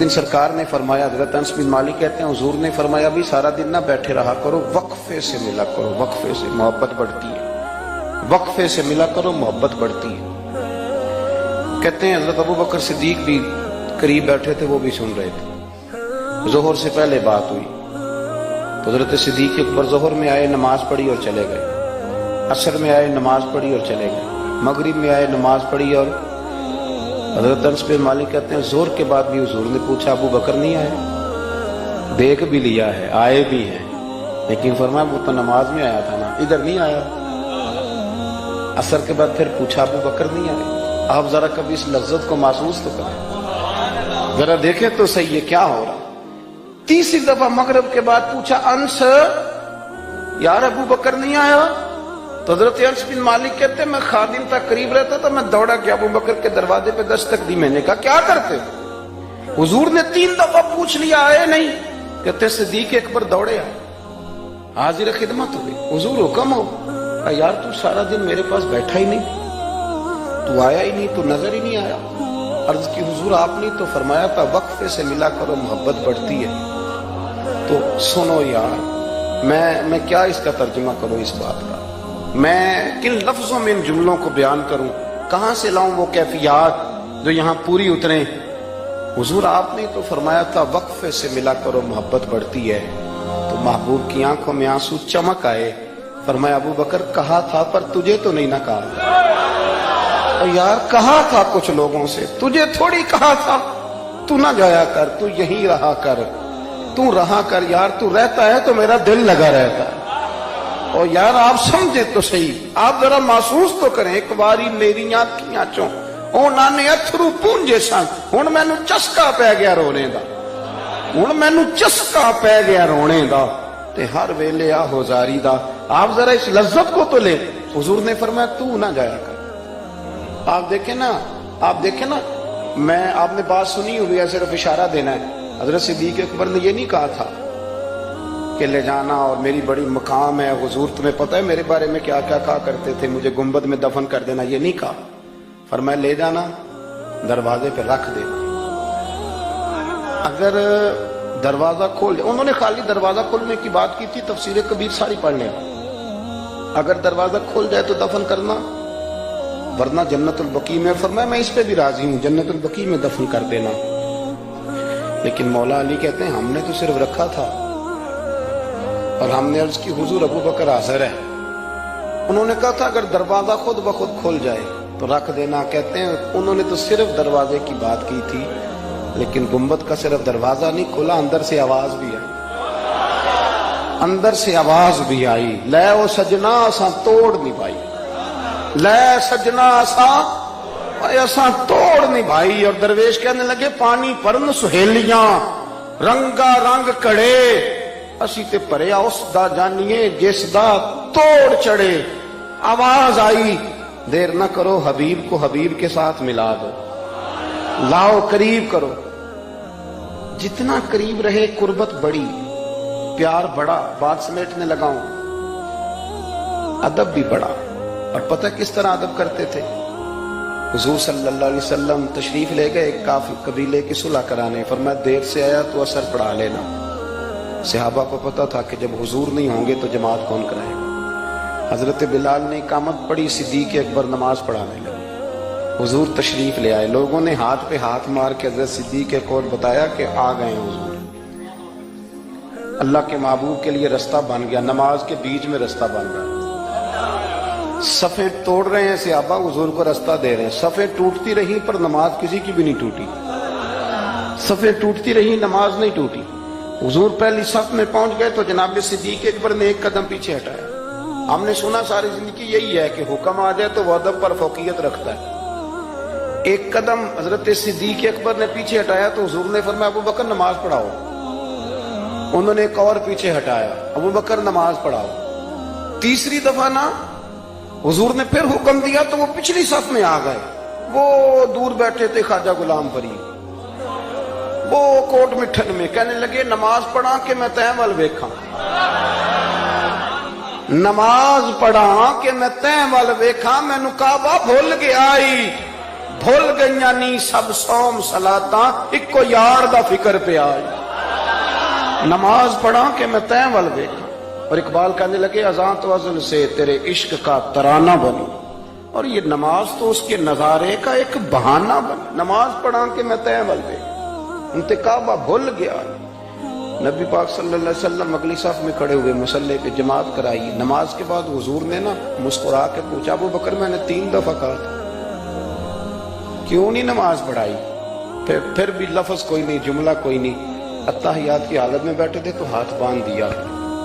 दिन सरकार ने फरमाया, हजरत अनस बिन मालिक कहते हैं हुजूर ने फरमाया भी सारा दिन ना बैठे रहा करो, वक्फे से मिला करो, वक्फे से मोहब्बत बढ़ती है, वक्फे से मिला करो मोहब्बत बढ़ती है। कहते हैं हजरत अबू बकर सिद्दीक भी करीब बैठे थे, वो भी सुन रहे थे। जोहर से पहले बात हुई तो हजरत सिद्दीक अकबर जोहर में आए, नमाज पढ़ी और चले गए। असर में आए, नमाज पढ़ी और चले गए। मगरिब में आए, नमाज पढ़ी और हजरत अनस बिन मालिक कहते हैं जोर के बाद भी हुजूर ने पूछा अबू बकर नहीं आए? देख भी लिया है, आए भी हैं, लेकिन फरमाया वो तो नमाज में आया था ना, इधर नहीं आया। असर के बाद फिर पूछा अबू बकर नहीं आए? आप जरा कभी इस लज्जत को महसूस तो करें, जरा देखें तो सही है क्या हो रहा। तीसरी दफा मगरिब के बाद पूछा अंस यार अबू बकर नहीं आया? तो हजरत अनस बिन मालिक कहते मैं खादिम तक करीब रहता था, मैं दौड़ा गया अबू बकर के दरवाजे पे दस्तक दी। मैंने कहा क्या करते हो? हुजूर ने 3 दफा पूछ लिया, आए नहीं। कहते सिद्दीक अकबर दौड़े आए, हाजिर खिदमत हुई, हुजूर हुक्म हो। यार तू सारा दिन मेरे पास बैठा ही नहीं, तू आया ही नहीं, तू नजर ही नहीं आया। अर्ज की हुजूर आपने तो फरमाया था वक्फे से मिला करो मोहब्बत बढ़ती है। तो सुनो यार, मैं क्या इसका तर्जुमा करूं इस बात का, मैं किन लफ्जों में इन जुमलों को बयान करूं, कहां से लाऊं वो कैफियत जो यहां पूरी उतरे। हुजूर आपने तो फरमाया था वक्फे से मिला करो मोहब्बत बढ़ती है। तो महबूब की आंखों में आंसू चमक आए। फरमाया अबू बकर कहा था पर तुझे तो नहीं ना कहा। और यार कहा था कुछ लोगों से, तुझे थोड़ी कहा था तू ना जाया कर, तू यहीं रहा कर, तू रहा कर यार, तू रहता है तो मेरा दिल लगा रहता है। और यार आप समझे तो सही, आप जरा महसूस तो करें, एक बारी मेरी अखियां चों उन्होंने अथरू पूंजे सन, हुण मैनू चस्का पै गया रोने दा, हुण मैनू चस्का पै गया रोने दा, ते हर वेले आहो जारी दा। आप जरा इस लज्जत को तो ले। हुजूर ने फरमाया तू ना जाया कर। आप देखें ना, मैं आपने बात सुनी हुई है, सिर्फ इशारा देना है। हजरत सिद्दीक अकबर ने ये नहीं कहा था कि ले जाना और मेरी बड़ी मकाम है, हुजूर तुम्हें पता है मेरे बारे में क्या क्या कहा करते थे, मुझे गुंबद में दफन कर देना, ये नहीं कहा। फरमाया ले जाना, दरवाजे पे रख दे, अगर दरवाजा खोल, उन्होंने खाली दरवाजा खोलने की बात की थी, तफसीर कबीर सारी पढ़ लेना, अगर दरवाजा खोल जाए तो दफन करना, वरना जन्नतुल बकी में। फरमाया मैं इस पे भी राजी हूं, जन्नतुल बकी में दफन कर देना। लेकिन मौला अली कहते हैं हमने तो सिर्फ रखा था और हमने अर्ज की हुजूर अबू बकर हाजिर है। उन्होंने कहा था अगर दरवाजा खुद ब खुद खुल जाए तो रख देना। कहते हैं उन्होंने तो सिर्फ दरवाजे की बात की थी, लेकिन गुंबद का सिर्फ दरवाजा नहीं खुला, अंदर से आवाज भी आई, अंदर से आवाज भी आई, लै ओ सजना असा तोड़ नहीं पाई, लै सजना असा तोड़ नहीं भाई। और दरवेश कहने लगे पानी भरन सुहेलियां रंगा रंग कड़े, असी ते भरिया उस दा जानिए जिस दा तोड़ चढ़े। आवाज आई देर न करो, हबीब को हबीब के साथ मिला दो, लाओ करीब करो। जितना करीब रहे कुर्बत बड़ी, प्यार बड़ा, बात समेटने लगाऊं, अदब भी बड़ा। और पता किस तरह अदब करते थे? हुजूर सल्लल्लाहु अलैहि वसल्लम तशरीफ ले गए काफी कबीले की सुलह कराने। फरमाया देर से आया तो असर पढ़ा लेना। सहाबा को पता था कि जब हुजूर नहीं होंगे तो जमात कौन कराएगा। हजरत बिलाल ने इकामत पढ़ी, सिद्दीक अकबर नमाज पढ़ाने लगे। हुजूर तशरीफ ले आए, लोगों ने हाथ पे हाथ मार के हजरत सिद्दीक अकबर बताया कि आ गए हुजूर। अल्लाह के महबूब के लिए रास्ता बन गया, नमाज के बीच में रास्ता बन गया। सफ़े तोड़ रहे हैं सहाबा, हुजूर को रास्ता दे रहे हैं। सफ़े टूटती रही पर नमाज किसी की भी नहीं टूटी, सफ़े टूटती रही नमाज नहीं टूटी। हुजूर पहली सफ में पहुंच गए तो जनाब सिद्दीक अकबर ने एक कदम पीछे हटाया। हमने सुना सारी जिंदगी यही है कि हुक्म आ जाए तो वो अदब पर फौकियत रखता है। एक कदम हजरत सिद्दीक अकबर ने पीछे हटाया तो हुजूर ने फरमाया अबू बकर नमाज पढ़ाओ। उन्होंने एक और पीछे हटाया, अबू बकर नमाज पढ़ाओ। तीसरी दफा ना हुजूर ने फिर हुक्म दिया तो वो पिछली सफ में आ गए। वो दूर बैठे थे ख्वाजा गुलाम फरीद, वो कोट मिठन में कहने लगे नमाज पढ़ा के मैं तैं वाल वेखा, नमाज पढ़ा के मैं तैं वाल वेखा, मैनू काबा भुल गया आई, بھول گئیاں نی سب سوم سلاتاں اکو یار دا فکر پہ آئی نماز پڑھا کہ میں تیں ول دیکھا اور اقبال کہنے لگے اذان تو اذن سے تیرے عشق کا ترانہ بنی اور یہ نماز تو اس کے نظارے کا ایک بہانہ بنی نماز پڑھا کہ میں تیں ول دیکھا انتقابہ بھول گیا نبی پاک صلی اللہ علیہ وسلم اگلی صف میں کھڑے ہوئے مصلی پہ جماعت کرائی نماز کے بعد حضور نے نا مسکرا کے پوچھا ابو بکر میں نے 3 دفعہ کہا تھا کیوں نہیں نماز پڑھائی پھر بھی لفظ کوئی نہیں جملہ کوئی نہیں اتحیات کی حالت میں بیٹھے تھے تو ہاتھ باندھ دیا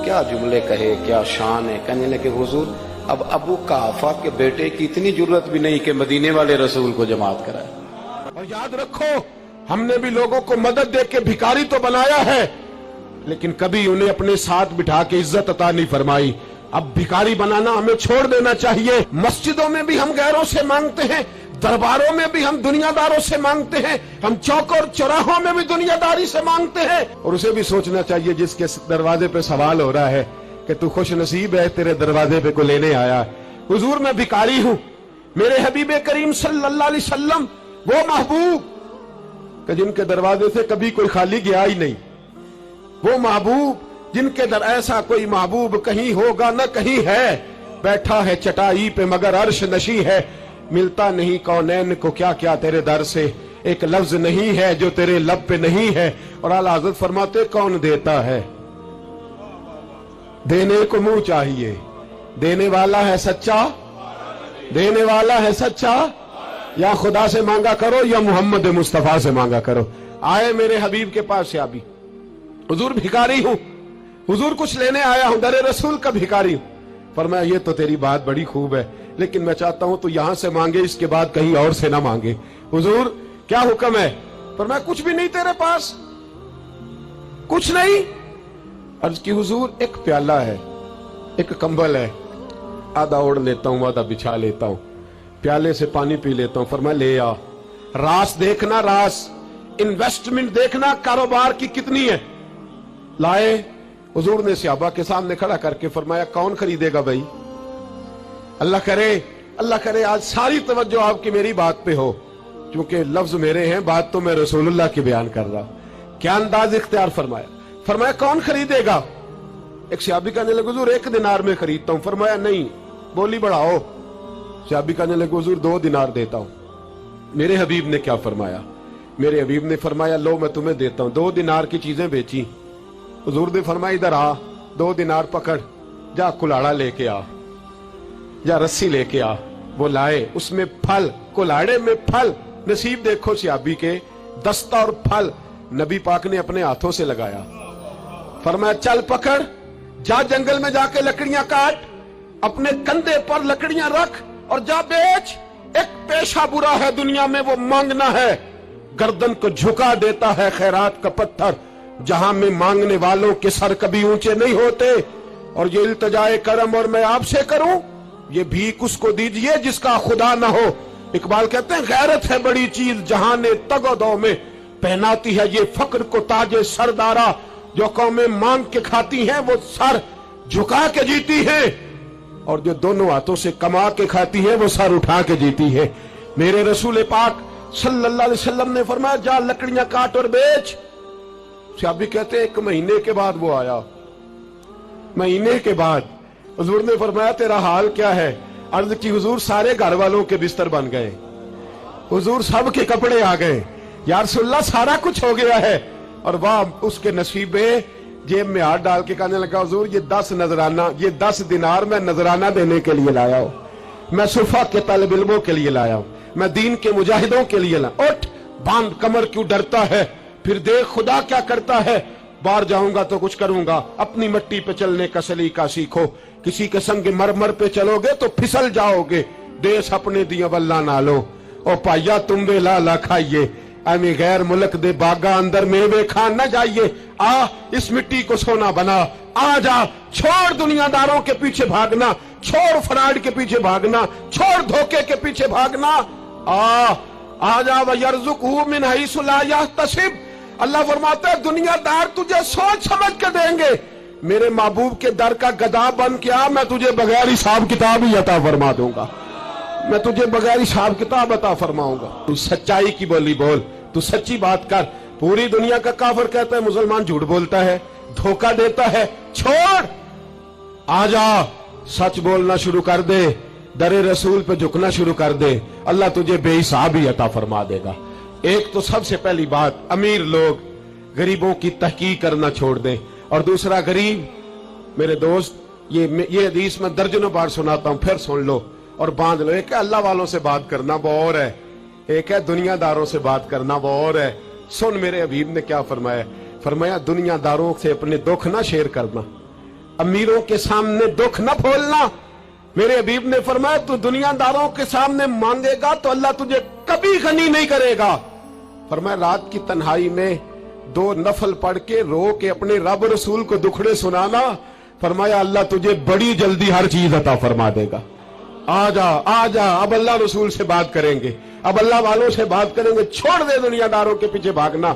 کیا جملے کہے کیا شان ہے کہنے لگے حضور اب ابو قحافہ کے بیٹے کی اتنی جرت بھی نہیں کہ مدینے والے رسول کو جماعت کرائے اور یاد رکھو ہم نے بھی لوگوں کو مدد دے کے بھکاری تو بنایا ہے لیکن کبھی انہیں اپنے ساتھ بٹھا کے عزت عطا نہیں فرمائی اب بھکاری بنانا ہمیں چھوڑ دینا چاہیے مسجدوں میں بھی ہم غیروں سے مانگتے ہیں درباروں میں بھی ہم دنیا داروں سے مانگتے ہیں ہم چوک اور چوراہوں میں بھی دنیا داری سے مانگتے ہیں اور اسے بھی سوچنا چاہیے جس کے دروازے پہ سوال ہو رہا ہے کہ تو خوش نصیب ہے تیرے دروازے پہ کو لینے آیا حضور میں بھکاری ہوں میرے حبیب کریم صلی اللہ علیہ وسلم وہ محبوب کہ جن کے دروازے سے کبھی کوئی خالی گیا ہی نہیں وہ محبوب جن کے در ایسا کوئی محبوب کہیں ہوگا نہ کہیں ہے بیٹھا ہے چٹائی پہ مگر عرش نشی ہے ملتا نہیں کونین کو کیا کیا تیرے در سے ایک لفظ نہیں ہے جو تیرے لب پہ نہیں ہے اور اعلیٰ حضرت فرماتے کون دیتا ہے دینے کو منہ چاہیے دینے والا ہے سچا دینے والا ہے سچا یا خدا سے مانگا کرو یا محمد مصطفیٰ سے مانگا کرو آئے میرے حبیب کے پاس سے ابھی حضور بھکاری ہوں حضور کچھ لینے آیا ہوں در رسول کا بھکاری ہوں فرمایا یہ تو تیری بات بڑی خوب ہے لیکن میں چاہتا ہوں تو یہاں سے مانگے اس کے بعد کہیں اور سے نہ مانگے حضور کیا حکم ہے فرمایا کچھ بھی نہیں تیرے پاس کچھ نہیں عرض کی حضور ایک پیالہ ہے ایک کمبل ہے آدھا اوڑھ لیتا ہوں آدھا بچھا لیتا ہوں پیالے سے پانی پی لیتا ہوں فرمایا لے آ راس دیکھنا راس انویسٹمنٹ دیکھنا کاروبار کی کتنی ہے لائے حضور نے صحابہ کے سامنے کھڑا کر کے فرمایا کون خریدے گا بھائی اللہ کرے آج ساری توجہ آپ کی میری بات پہ ہو چونکہ لفظ میرے ہیں بات تو میں رسول اللہ کی بیان کر رہا ہوں کیا انداز اختیار فرمایا کون خریدے گا ایک صحابی کہنے لگے حضور 1 دینار میں خریدتا ہوں فرمایا نہیں بولی بڑھاؤ صحابی کہنے لگے حضور 2 دینار دیتا ہوں میرے حبیب نے کیا فرمایا میرے حبیب نے فرمایا لو میں تمہیں دیتا ہوں 2 دینار کی چیزیں بیچی حضور نے فرمایا ادھر آ 2 دینار پکڑ جا کلاڑا لے کے آ یا رسی لے کے آ وہ لائے اس میں پھل کلاڑے میں پھل نصیب دیکھو صحابی کے دستہ اور پھل نبی پاک نے اپنے ہاتھوں سے لگایا فرمایا چل پکڑ جا جنگل میں جا کے لکڑیاں کاٹ اپنے کندھے پر لکڑیاں رکھ اور جا بیچ ایک پیشہ برا ہے دنیا میں وہ مانگنا ہے گردن کو جھکا دیتا ہے خیرات کا پتھر جہاں میں مانگنے والوں کے سر کبھی اونچے نہیں ہوتے اور یہ التجائے کرم اور میں آپ سے کروں یہ بھیک اس کو دیجئے جس کا خدا نہ ہو اقبال کہتے ہیں غیرت ہے بڑی چیز جہاں نے تگ و دو میں پہناتی ہے یہ فقر کو تاج سردارا جو قومیں مانگ کے کھاتی ہیں وہ سر جھکا کے جیتی ہیں اور جو دونوں ہاتھوں سے کما کے کھاتی ہیں وہ سر اٹھا کے جیتی ہے میرے رسول پاک صلی اللہ علیہ وسلم نے فرمایا جا لکڑیاں کاٹ اور بیچ صحابی کہتے ہیں 1 مہینے کے بعد وہ آیا مہینے کے بعد حضور نے فرمایا تیرا حال کیا ہے عرض کی حضور سارے گھر والوں کے بستر بن گئے حضور سب کے کپڑے آ گئے یا رسول اللہ سارا کچھ ہو گیا ہے اور واہ اس کے نصیب جیب میں ہاتھ ڈال کے کہنے لگا حضور یہ 10 نذرانہ یہ 10 دینار میں نذرانہ دینے کے لیے لایا ہوں میں صفا کے طالب علموں کے لیے لایا ہوں میں دین کے مجاہدوں کے لیے لایا اٹھ باندھ کمر کیوں ڈرتا ہے پھر دیکھ خدا کیا کرتا ہے باہر جاؤں گا تو کچھ کروں گا اپنی مٹی پہ چلنے کا سلیقہ سیکھو کسی کے سنگ مرمر پہ چلو گے تو پھسل جاؤ گے دیس اپنے دیا واللہ نہ لو او پایا تم بے لالا کھائیے امی غیر ملک دے باغا اندر میوے کھان نہ جائیے آ اس مٹی کو سونا بنا آ جا چھوڑ دنیا داروں کے پیچھے بھاگنا چھوڑ فراڈ کے پیچھے بھاگنا چھوڑ دھوکے کے پیچھے بھاگنا آ جا وَيَرْزُقْهُ مِنْ حَيْثُ لَا يَحْتَسِبُ اللہ فرماتا ہے دنیا دار تجھے سوچ سمجھ کے دیں گے میرے محبوب کے در کا گدا بن کے آ میں تجھے بغیر حساب کتاب ہی عطا فرما دوں گا मैं तुझे बगैर हिसाब किताब अता फरमाऊंगा। तू सच्चाई की बोली बोल, तू सच्ची बात कर। पूरी दुनिया का काफिर कहता है मुसलमान झूठ बोलता है, धोखा देता है, छोड़, आजा, सच बोलना शुरू कर दे, दरे रसूल पे झुकना शुरू कर दे, अल्लाह तुझे बेहिसाब ही अता फरमा देगा। एक तो सबसे पहली बात, अमीर लोग गरीबों की तहकीक करना छोड़ दें। और दूसरा, गरीब मेरे दोस्त, ये हदीस मैं दर्जनों बार सुनाता हूं, फिर सुन लो और बांध लो। एक है अल्लाह वालों से बात करना, वो और है, एक है दुनियादारों से बात करना, वो और है। सुन मेरे हबीब ने क्या फरमाया, फरमाया दुनियादारों से अपने दुख ना शेयर करना, अमीरों के सामने दुख ना खोलना। मेरे हबीब ने फरमाया तू दुनियादारों के सामने मांगेगा तो अल्लाह तुझे कभी गनी नहीं करेगा। फरमाया रात की तन्हाई में 2 नफल पढ़ के रो के अपने रब रसूल को दुखड़े सुनाना, फरमाया अल्लाह तुझे बड़ी जल्दी हर चीज अता फरमा देगा। आजा आजा, अब अल्लाह रसूल से बात करेंगे, अब अल्लाह वालों से बात करेंगे। छोड़ दे दुनियादारों के पीछे भागना।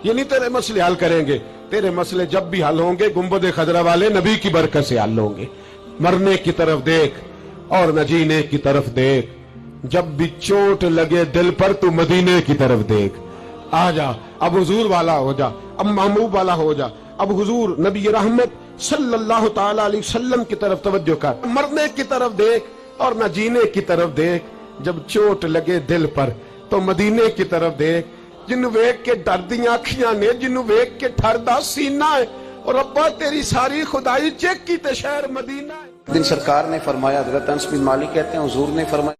ये नहीं तेरे मसले हल करेंगे, तेरे मसले जब भी हल होंगे गुंबद खजरा वाले नबी की बरकत से हल होंगे। मरने की तरफ देख और न जीने की तरफ देख, जब भी चोट लगे दिल पर तू मदीने की तरफ देख। आजा, अब हुजूर वाला हो जा, अब महबूब वाला हो जा, अब हुजूर नबी रहमत सल्लल्लाहु ताला अलैहि वसल्लम की तरफ तवज्जो कर। मरने की तरफ देख और न जीने की तरफ देख, जब चोट लगे दिल पर तो मदीने की तरफ देख। जिन्नू वेख के डरदियां अखियां ने, जिन्नू वेख के ठरदा सीना है, और अब्बा तेरी सारी खुदाई चेक की ते शहर मदीना है। दिन सरकार ने फरमाया, हजरत अनस बिन मालिक कहते हैं हुजूर ने फरमाया